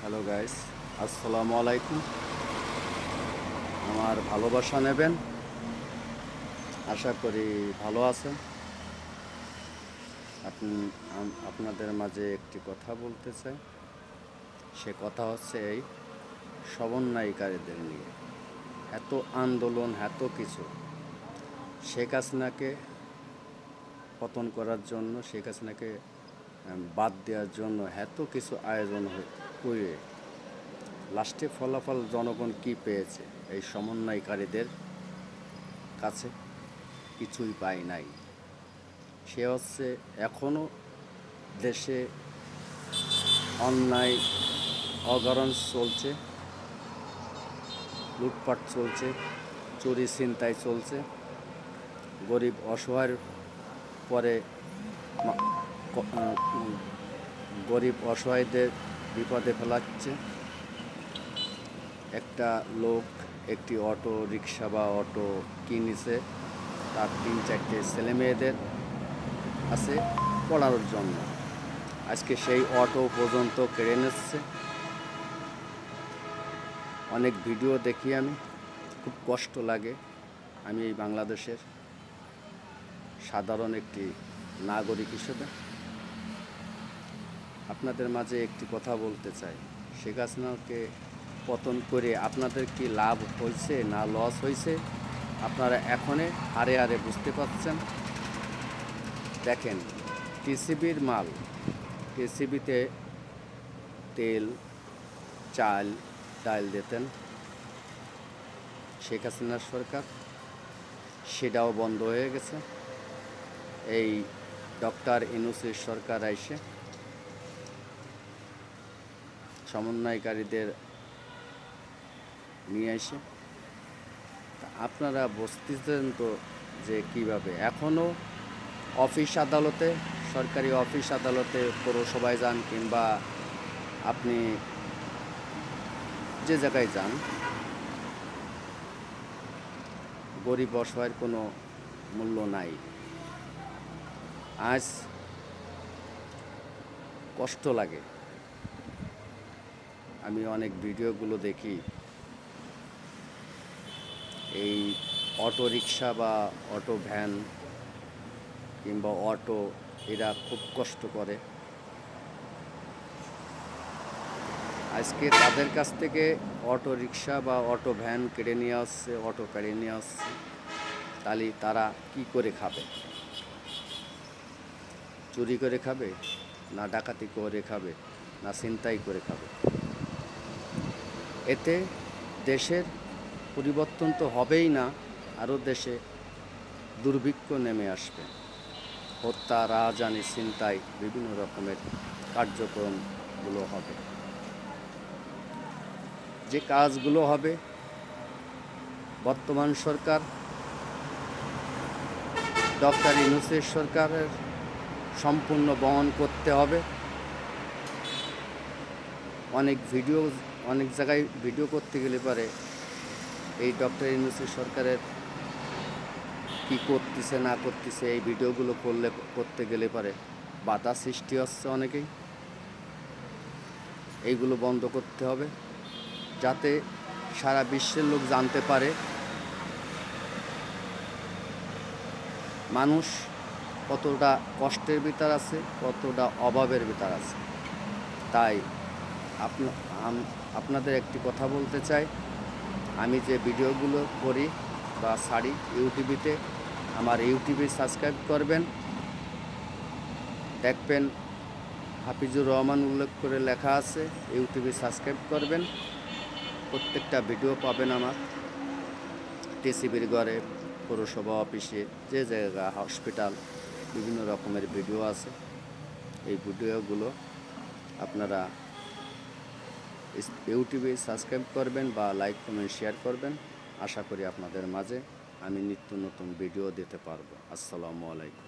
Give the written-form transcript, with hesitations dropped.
Hello guys, আসসালামু আলাইকুম। আমার ভালোবাসা নেবেন। আশা করি ভালো আছেন। আপনাদের মাঝে একটি কথা বলতে চাই। সে কথা হচ্ছে এই সমন্বয়কারীদের নিয়ে। এত আন্দোলন, এত কিছু শেখ হাসিনাকে পতন করার জন্য, শেখ হাসিনাকে বাদ দেওয়ার জন্য এত কিছু আয়োজন করে লাস্টে ফলাফল জনগণ কি পেয়েছে? এই সমন্বয়কারীদের কাছে কিছুই পায় নাই। সে হচ্ছে এখনও দেশে অন্যায় অগরণ চলছে, লুটপাট চলছে, চুরি ছিনতাই চলছে, গরিব অসহায়ের পরে গরিব অসহায়দের বিপদে ফেলাচ্ছে। একটা লোক একটি অটো রিক্সা বা অটো কিনেছে, তার 3-4টে ছেলে মেয়েদের আছে পড়ানোর জন্য। আজকে সেই অটো পর্যন্ত কেড়ে নিচ্ছে। অনেক ভিডিও দেখি, আমি খুব কষ্ট লাগে। আমি এই বাংলাদেশের সাধারণ একটি নাগরিক হিসেবে আপনাদের মাঝে একটি কথা বলতে চাই। শেখ হাসিনাকে পতন করে আপনাদের কি লাভ হয়েছে না লস হয়েছে, আপনারা এখনই হারে হারে বুঝতে পারছেন। দেখেন, টিসিবির মাল, টিসিবিতে তেল, চাল, ডাল দিতেন শেখ হাসিনার সরকার, সেটাও বন্ধ হয়ে গেছে। এই ডক্টর ইউনূসের সরকার এসে সমন্বয়কারীদের নিয়ে আসে। আপনারা বুঝতেছেন তো যে কীভাবে এখনও অফিস আদালতে, সরকারি অফিস আদালতে, পৌরসভায় যান কিংবা আপনি যে জায়গায় যান, গরিব অসহায়ের কোনো মূল্য নাই। আজ কষ্ট লাগে। আমি অনেক ভিডিওগুলো দেখি, এই অটো রিক্সা বা অটো ভ্যান কিংবা অটো, এরা খুব কষ্ট করে। আজকে তাদের কাছ থেকে অটো রিক্সা বা অটো ভ্যান কেড়ে নিয়ে আসছে, অটো কেড়ে নিয়ে আসছে। তাহলে তারা কি করে খাবে? চুরি করে খাবে, না ডাকাতি করে খাবে, না ছিনতাই করে খাবে? এতে দেশের পরিবর্তন তো হবেই না, আরও দেশে দুর্ভিক্ষ নেমে আসবে। হত্যা, রাহাজানি, ছিনতাই, বিভিন্ন রকমের কার্যক্রমগুলো হবে। যে কাজগুলো হবে বর্তমান সরকার, ডক্টর ইউনূসের সরকারের সম্পূর্ণ বহন করতে হবে। অনেক জায়গায় ভিডিও করতে গেলে পারে এই ডক্টর ইউনূসের সরকারের কি করতেছে না করতেছে, এই ভিডিওগুলো করতে গেলে পারে বাধা সৃষ্টি হচ্ছে অনেকেই। এইগুলো বন্ধ করতে হবে, যাতে সারা বিশ্বের লোক জানতে পারে মানুষ কতটা কষ্টের ভিতর আছে, কতটা অভাবের ভিতর আছে। তাই আপনাদের একটি কথা বলতে চাই, আমি যে ভিডিওগুলো করি বা ছাড়ি ইউটিউবেতে, আমার ইউটিউবে সাবস্ক্রাইব করবেন। দেখবেন হাফিজুর রহমান উল্লেখ করে লেখা আছে, ইউটিউবে সাবস্ক্রাইব করবেন। প্রত্যেকটা ভিডিও পাবেন আমার। টিসিবির ঘরে, পৌরসভা অফিসে, যে জায়গা, হসপিটাল, বিভিন্ন রকমের ভিডিও আছে। এই ভিডিওগুলো আপনারা ইউটিউবে সাবস্ক্রাইব করবেন বা লাইক, কমেন্ট, শেয়ার করবেন। আশা করি আপনাদের মাঝে আমি নিত্য নতুন ভিডিও দিতে পারবো। আসসালামু আলাইকুম।